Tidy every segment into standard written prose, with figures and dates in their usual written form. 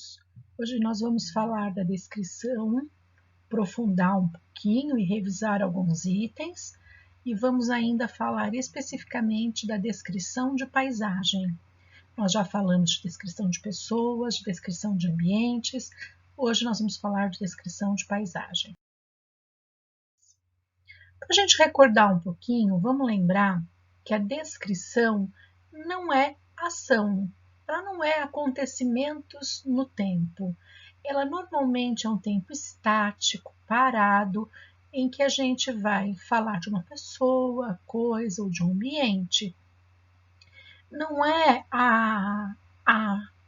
todos! Hoje nós vamos falar da descrição, aprofundar um pouquinho e revisar alguns itens, e vamos ainda falar especificamente da descrição de paisagem. Nós já falamos de descrição de pessoas, de descrição de ambientes, hoje nós vamos falar de descrição de paisagem. Para a gente recordar um pouquinho, vamos lembrar que a descrição não é ação, ela não é acontecimentos no tempo. Ela normalmente é um tempo estático, parado, em que a gente vai falar de uma pessoa, coisa ou de um ambiente. Não é a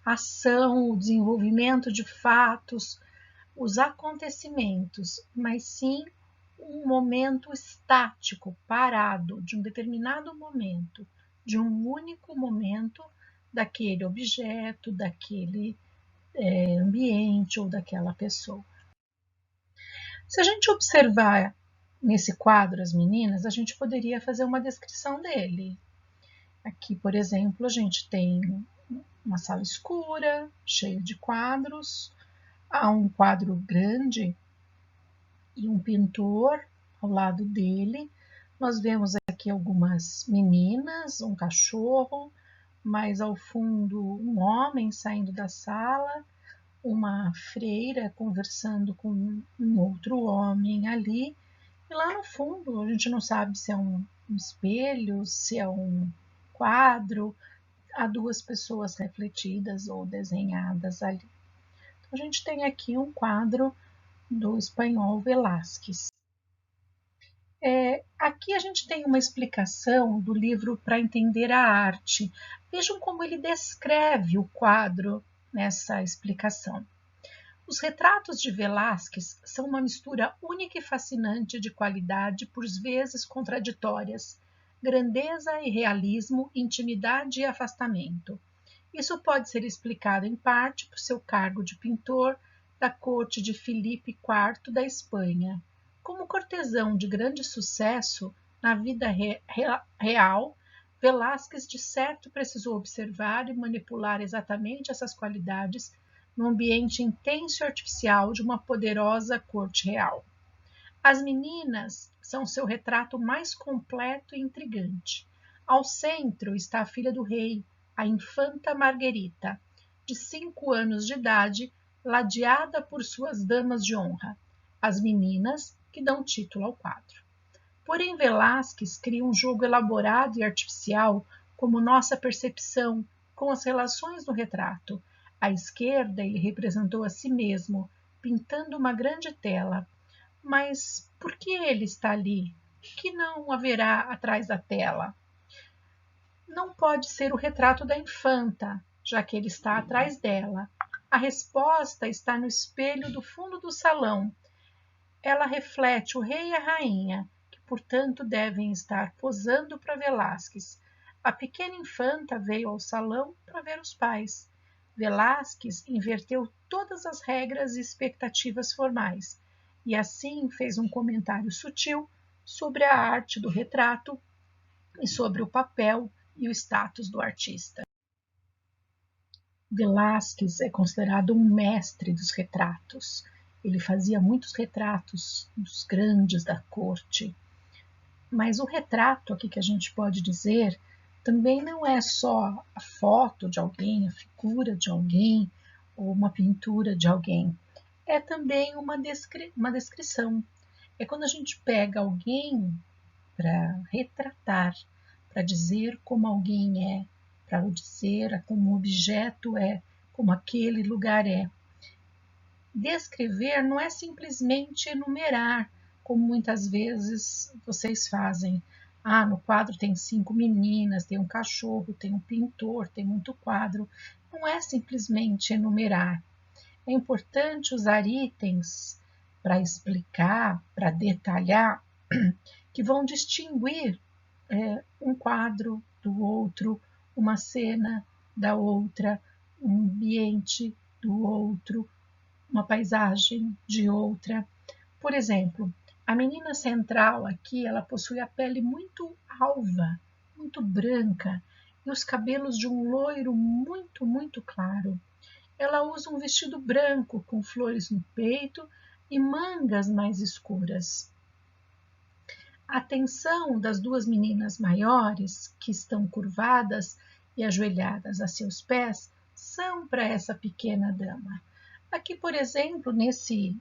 ação, o desenvolvimento de fatos, os acontecimentos, mas sim um momento estático, parado, de um determinado momento, de um único momento daquele objeto, daquele ambiente ou daquela pessoa. Se a gente observar nesse quadro as meninas, a gente poderia fazer uma descrição dele. Aqui, por exemplo, a gente tem uma sala escura, cheia de quadros, há um quadro grande e um pintor ao lado dele. Nós vemos aqui algumas meninas, um cachorro, mais ao fundo um homem saindo da sala, uma freira conversando com um outro homem ali, e lá no fundo a gente não sabe se é um espelho, se é um quadro, há duas pessoas refletidas ou desenhadas ali. Então, a gente tem aqui um quadro do espanhol Velázquez. Aqui a gente tem uma explicação do livro Para Entender a Arte. Vejam como ele descreve o quadro nessa explicação. Os retratos de Velázquez são uma mistura única e fascinante de qualidade, por vezes contraditórias, grandeza e realismo, intimidade e afastamento. Isso pode ser explicado em parte por seu cargo de pintor da corte de Filipe IV da Espanha. Como cortesão de grande sucesso na vida real, Velázquez de certo precisou observar e manipular exatamente essas qualidades no ambiente intenso e artificial de uma poderosa corte real. As meninas são seu retrato mais completo e intrigante. Ao centro está a filha do rei, a infanta Marguerita, de 5 anos de idade, ladeada por suas damas de honra, as meninas que dão título ao quadro. Porém, Velázquez cria um jogo elaborado e artificial como nossa percepção com as relações do retrato. À esquerda, ele representou a si mesmo, pintando uma grande tela. Mas por que ele está ali? O que não haverá atrás da tela? Não pode ser o retrato da infanta, já que ele está atrás dela. A resposta está no espelho do fundo do salão. Ela reflete o rei e a rainha, que, portanto, devem estar posando para Velázquez. A pequena infanta veio ao salão para ver os pais. Velázquez inverteu todas as regras e expectativas formais, e assim fez um comentário sutil sobre a arte do retrato e sobre o papel e o status do artista. Velázquez é considerado um mestre dos retratos. Ele fazia muitos retratos dos grandes da corte. Mas o retrato aqui que a gente pode dizer também não é só a foto de alguém, a figura de alguém ou uma pintura de alguém. É também uma descrição. É quando a gente pega alguém para retratar, para dizer como alguém é, para dizer como um objeto é, como aquele lugar é. Descrever não é simplesmente enumerar, como muitas vezes vocês fazem. Ah, no quadro tem 5 meninas, tem um cachorro, tem um pintor, tem muito quadro. Não é simplesmente enumerar. É importante usar itens para explicar, para detalhar, que vão distinguir um quadro do outro, uma cena da outra, um ambiente do outro, uma paisagem de outra. Por exemplo, a menina central aqui, ela possui a pele muito alva, muito branca, e os cabelos de um loiro muito, muito claro. ela usa um vestido branco com flores no peito e mangas mais escuras. A atenção das duas meninas maiores, que estão curvadas e ajoelhadas a seus pés, são para essa pequena dama. Aqui, por exemplo, nesse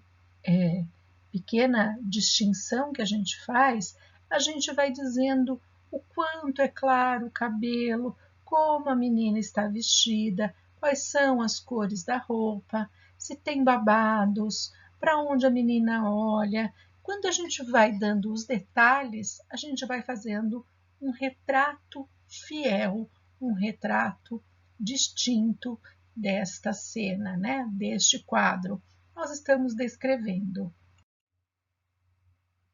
pequena distinção que a gente faz, a gente vai dizendo o quanto é claro o cabelo, como a menina está vestida, quais são as cores da roupa, se tem babados, para onde a menina olha. Quando a gente vai dando os detalhes, a gente vai fazendo um retrato fiel, um retrato distinto desta cena, né? Deste quadro. Nós estamos descrevendo.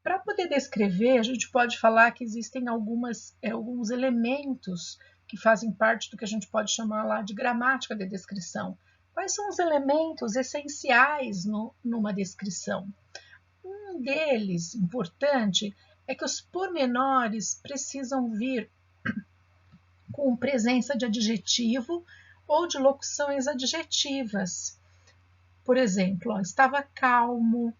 Para poder descrever, a gente pode falar que existem alguns elementos que fazem parte do que a gente pode chamar lá de gramática de descrição. Quais são os elementos essenciais numa descrição? Um deles, importante, é que os pormenores precisam vir com presença de adjetivo ou de locuções adjetivas. Por exemplo, estava calmo,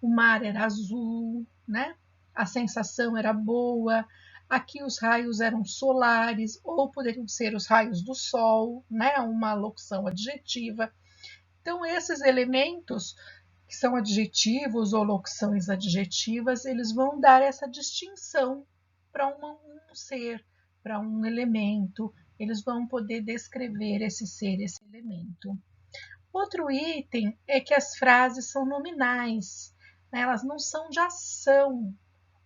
o mar era azul, né? A sensação era boa, aqui os raios eram solares, ou poderiam ser os raios do sol, né? Uma locução adjetiva. Então, esses elementos, que são adjetivos ou locuções adjetivas, eles vão dar essa distinção para um ser, para um elemento, eles vão poder descrever esse ser, esse elemento. Outro item é que as frases são nominais, né? Elas não são de ação,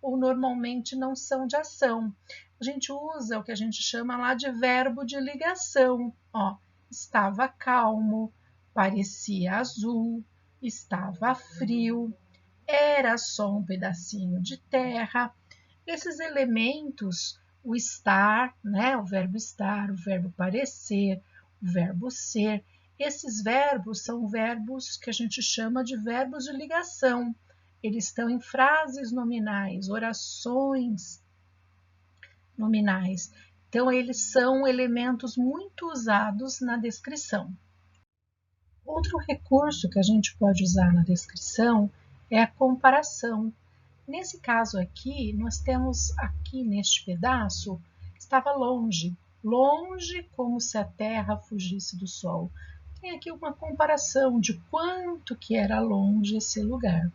ou normalmente não são de ação. A gente usa o que a gente chama lá de verbo de ligação. Ó, estava calmo, parecia azul, estava frio, era só um pedacinho de terra. Esses elementos, o estar, né? O verbo parecer, o verbo ser, esses verbos são verbos que a gente chama de verbos de ligação. Eles estão em frases nominais, orações nominais. Então, eles são elementos muito usados na descrição. Outro recurso que a gente pode usar na descrição é a comparação. Nesse caso aqui, nós temos aqui neste pedaço, estava longe, longe como se a Terra fugisse do Sol. Tem aqui uma comparação de quanto que era longe esse lugar.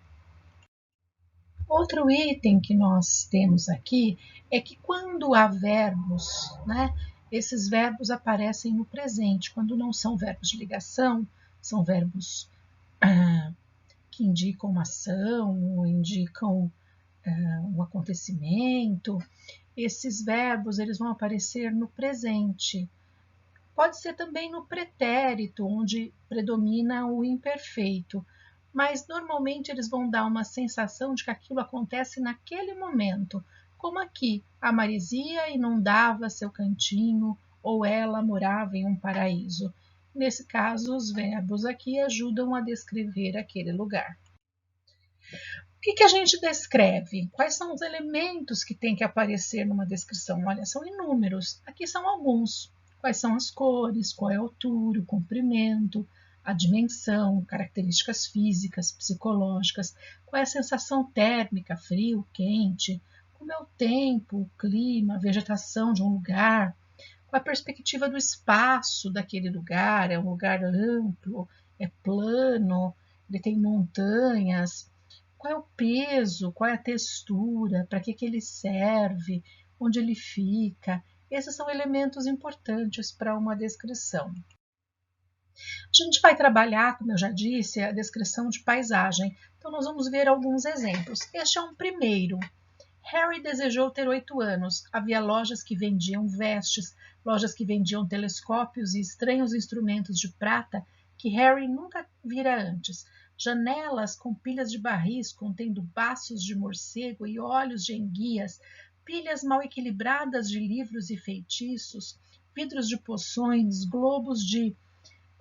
Outro item que nós temos aqui é que quando há verbos, né, esses verbos aparecem no presente. Quando não são verbos de ligação, são verbos que indicam uma ação, ou indicam um acontecimento. Esses verbos eles vão aparecer no presente. Pode ser também no pretérito, onde predomina o imperfeito, mas normalmente eles vão dar uma sensação de que aquilo acontece naquele momento, como aqui, a Marizia inundava seu cantinho ou ela morava em um paraíso. Nesse caso, os verbos aqui ajudam a descrever aquele lugar. O que a gente descreve? Quais são os elementos que tem que aparecer numa descrição? Olha, são inúmeros. Aqui são alguns. Quais são as cores, qual é a altura, o comprimento, a dimensão, características físicas, psicológicas, qual é a sensação térmica, frio, quente, como é o tempo, o clima, a vegetação de um lugar, qual é a perspectiva do espaço daquele lugar, é um lugar amplo, é plano, ele tem montanhas, qual é o peso, qual é a textura, para que ele serve, onde ele fica. Esses são elementos importantes para uma descrição. A gente vai trabalhar, como eu já disse, a descrição de paisagem. Então, nós vamos ver alguns exemplos. Este é um primeiro. Harry desejou ter 8 anos. Havia lojas que vendiam vestes, lojas que vendiam telescópios e estranhos instrumentos de prata que Harry nunca vira antes. Janelas com pilhas de barris contendo baços de morcego e olhos de enguias, pilhas mal equilibradas de livros e feitiços, vidros de poções, globos de...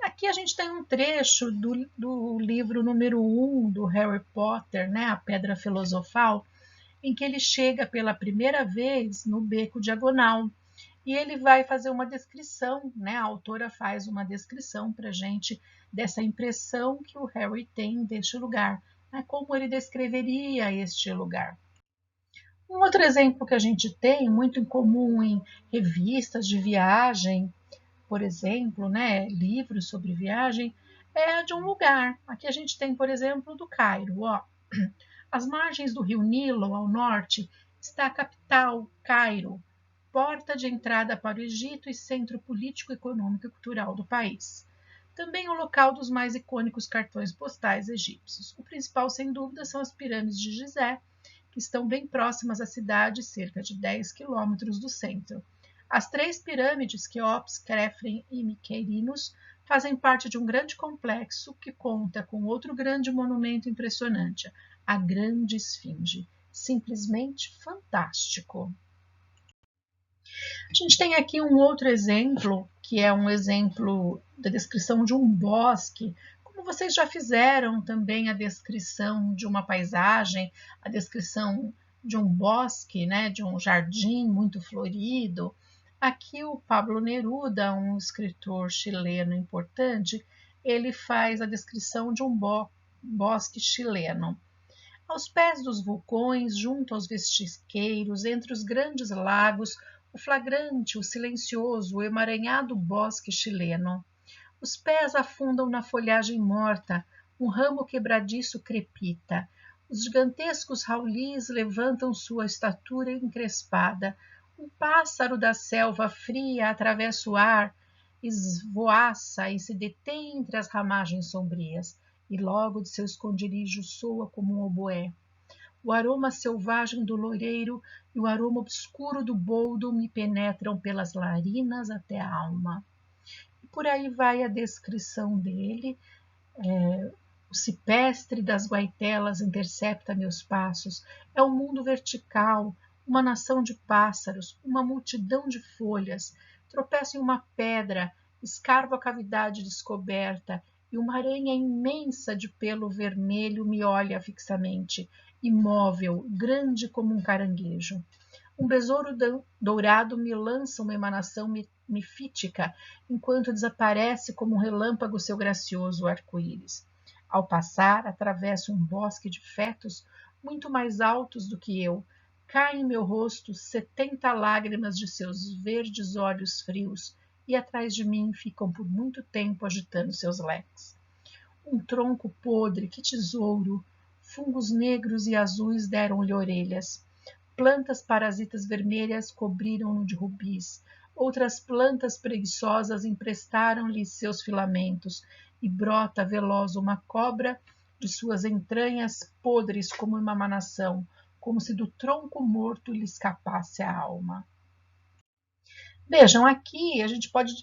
Aqui a gente tem um trecho do livro número 1 do Harry Potter, né, A Pedra Filosofal, em que ele chega pela primeira vez no Beco Diagonal. e ele vai fazer uma descrição, né? A autora faz uma descrição para a gente dessa impressão que o Harry tem deste lugar, né? Como ele descreveria este lugar. Um outro exemplo que a gente tem, muito em comum em revistas de viagem, por exemplo, né, livros sobre viagem, é de um lugar. Aqui a gente tem, por exemplo, do Cairo. Ó. Às margens do rio Nilo, ao norte, está a capital, Cairo, porta de entrada para o Egito e centro político, econômico e cultural do país. Também o local dos mais icônicos cartões postais egípcios. O principal, sem dúvida, são as pirâmides de Gizé, que estão bem próximas à cidade, cerca de 10 quilômetros do centro. As três pirâmides, Quéops, Khafre e Mycerinos, fazem parte de um grande complexo que conta com outro grande monumento impressionante, a Grande Esfinge. Simplesmente fantástico. A gente tem aqui um outro exemplo, que é um exemplo da descrição de um bosque, como vocês já fizeram também a descrição de uma paisagem, a descrição de um bosque, né, de um jardim muito florido. Aqui o Pablo Neruda, um escritor chileno importante, ele faz a descrição de um bosque chileno. Aos pés dos vulcões, junto aos vestisqueiros, entre os grandes lagos, o flagrante, o silencioso, o emaranhado bosque chileno. Os pés afundam na folhagem morta, um ramo quebradiço crepita. Os gigantescos raulis levantam sua estatura encrespada. Um pássaro da selva fria atravessa o ar, esvoaça e se detém entre as ramagens sombrias, e logo de seu esconderijo soa como um oboé. O aroma selvagem do loureiro e o aroma obscuro do boldo me penetram pelas narinas até a alma. E por aí vai a descrição dele. O cipestre das guaitelas intercepta meus passos. É um mundo vertical, uma nação de pássaros, uma multidão de folhas. Tropeço em uma pedra, escarvo a cavidade descoberta, e uma aranha imensa de pelo vermelho me olha fixamente, imóvel, grande como um caranguejo. Um besouro dourado me lança uma emanação mifítica, enquanto desaparece como um relâmpago seu gracioso arco-íris. Ao passar, atravesso um bosque de fetos muito mais altos do que eu. Caem em meu rosto 70 lágrimas de seus verdes olhos frios, e atrás de mim ficam por muito tempo agitando seus leques. Um tronco podre, que tesouro! Fungos negros e azuis deram-lhe orelhas. Plantas parasitas vermelhas cobriram-no de rubis. Outras plantas preguiçosas emprestaram-lhe seus filamentos, e brota veloz uma cobra de suas entranhas podres como uma emanação, como se do tronco morto lhe escapasse a alma. Vejam, aqui a gente pode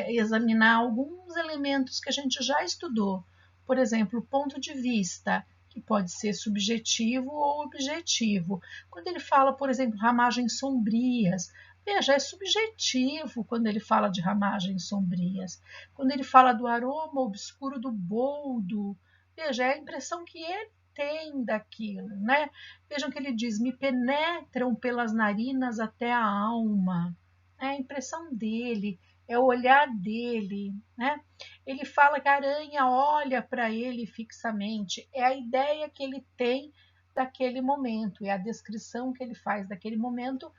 examinar alguns elementos que a gente já estudou. Por exemplo, o ponto de vista, que pode ser subjetivo ou objetivo. Quando ele fala, por exemplo, ramagens sombrias, veja, é subjetivo quando ele fala de ramagens sombrias. Quando ele fala do aroma obscuro do boldo, veja, é a impressão que ele tem daquilo, né? Vejam que ele diz, me penetram pelas narinas até a alma. É a impressão dele, é o olhar dele, né? Ele fala que a aranha olha para ele fixamente, é a ideia que ele tem daquele momento, é a descrição que ele faz daquele momento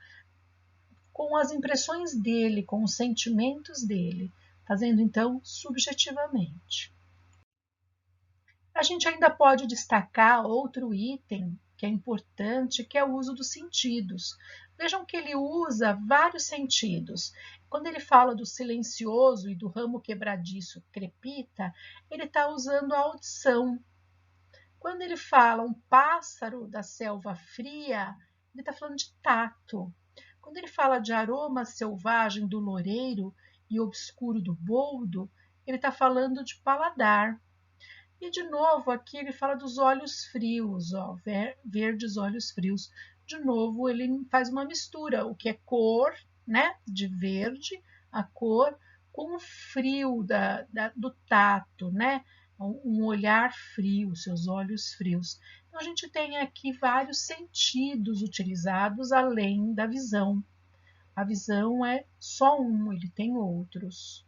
com as impressões dele, com os sentimentos dele, fazendo então subjetivamente. A gente ainda pode destacar outro item que é importante, que é o uso dos sentidos. Vejam que ele usa vários sentidos. Quando ele fala do silencioso e do ramo quebradiço crepita, ele está usando a audição. Quando ele fala um pássaro da selva fria, ele está falando de tato. Quando ele fala de aroma selvagem do loureiro e obscuro do boldo, ele está falando de paladar. E de novo aqui ele fala dos olhos frios, ó, verdes olhos frios. De novo ele faz uma mistura, o que é cor, né, de verde, a cor, com o frio do tato, né, um olhar frio, seus olhos frios. Então a gente tem aqui vários sentidos utilizados além da visão. A visão é só um, ele tem outros.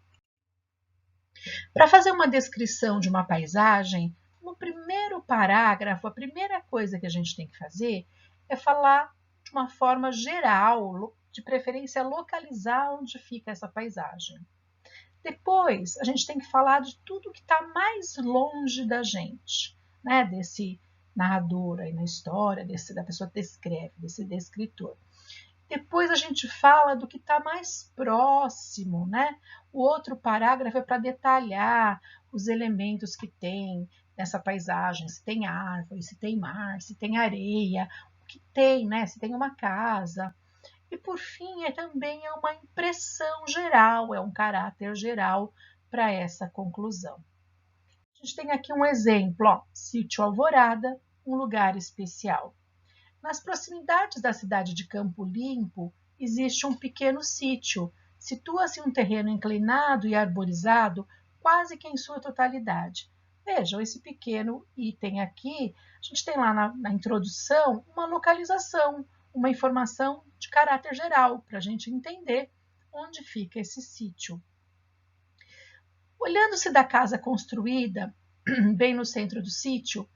Para fazer uma descrição de uma paisagem, no primeiro parágrafo, a primeira coisa que a gente tem que fazer é falar de uma forma geral, de preferência localizar onde fica essa paisagem. Depois, a gente tem que falar de tudo que está mais longe da gente, né? Desse narrador aí na história, da pessoa que descreve, desse descritor. Depois a gente fala do que está mais próximo, né? O outro parágrafo é para detalhar os elementos que tem nessa paisagem, se tem árvore, se tem mar, se tem areia, o que tem, né? Se tem uma casa. E por fim, também é uma impressão geral, é um caráter geral para essa conclusão. A gente tem aqui um exemplo, ó, Sítio Alvorada, um lugar especial. Nas proximidades da cidade de Campo Limpo, existe um pequeno sítio. Situa-se um terreno inclinado e arborizado, quase que em sua totalidade. Vejam, esse pequeno item aqui, a gente tem lá na introdução uma localização, uma informação de caráter geral, para a gente entender onde fica esse sítio. Olhando-se da casa construída, bem no centro do sítio,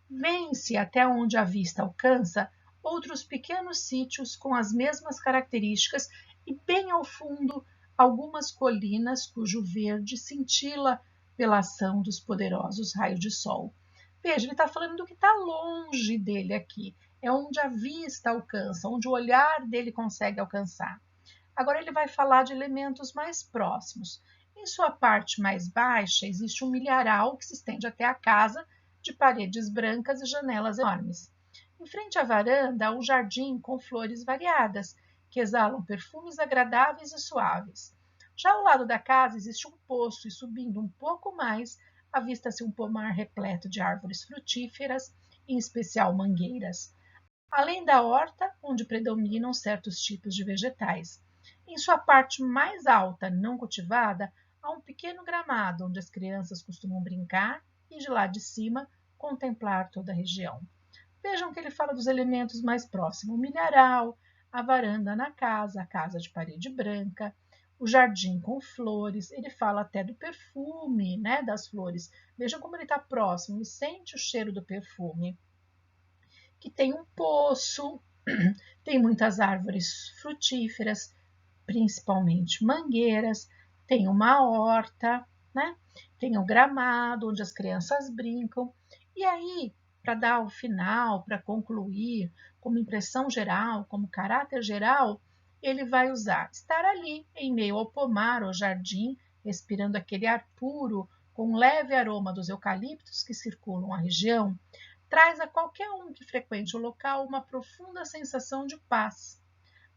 vê-se até onde a vista alcança outros pequenos sítios com as mesmas características e bem ao fundo algumas colinas cujo verde cintila pela ação dos poderosos raios de sol. Veja, ele está falando do que está longe dele aqui, é onde a vista alcança, onde o olhar dele consegue alcançar. Agora ele vai falar de elementos mais próximos. Em sua parte mais baixa existe um milharal que se estende até a casa, de paredes brancas e janelas enormes. Em frente à varanda há um jardim com flores variadas, que exalam perfumes agradáveis e suaves. Já ao lado da casa existe um poço e, subindo um pouco mais, avista-se um pomar repleto de árvores frutíferas, em especial mangueiras. Além da horta, onde predominam certos tipos de vegetais. Em sua parte mais alta, não cultivada, há um pequeno gramado onde as crianças costumam brincar e, de lá de cima, contemplar toda a região. Vejam que ele fala dos elementos mais próximos: o milharal, a varanda na casa, a casa de parede branca, o jardim com flores. Ele fala até do perfume, né, das flores. Vejam como ele está próximo e sente o cheiro do perfume. Que tem um poço, tem muitas árvores frutíferas, principalmente mangueiras, tem uma horta, né? Tem o gramado onde as crianças brincam. E aí, para dar o final, para concluir, como impressão geral, como caráter geral, ele vai usar estar ali, em meio ao pomar ou jardim, respirando aquele ar puro, com um leve aroma dos eucaliptos que circulam a região, traz a qualquer um que frequente o local uma profunda sensação de paz.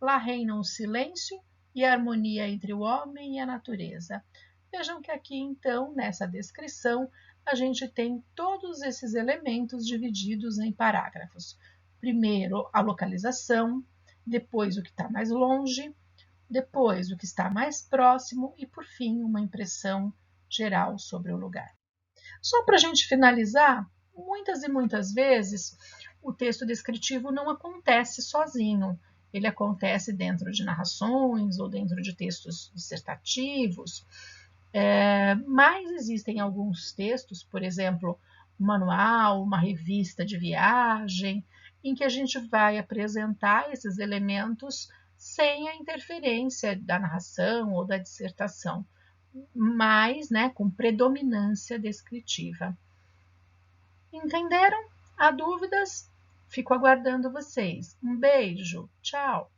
Lá reinam o silêncio e a harmonia entre o homem e a natureza. Vejam que aqui, então, nessa descrição, a gente tem todos esses elementos divididos em parágrafos. Primeiro, a localização, depois o que está mais longe, depois o que está mais próximo e, por fim, uma impressão geral sobre o lugar. Só para a gente finalizar, muitas e muitas vezes o texto descritivo não acontece sozinho. Ele acontece dentro de narrações ou dentro de textos dissertativos, mas existem alguns textos, por exemplo, um manual, uma revista de viagem, em que a gente vai apresentar esses elementos sem a interferência da narração ou da dissertação, mas, né, com predominância descritiva. Entenderam? Há dúvidas? Fico aguardando vocês. Um beijo, tchau!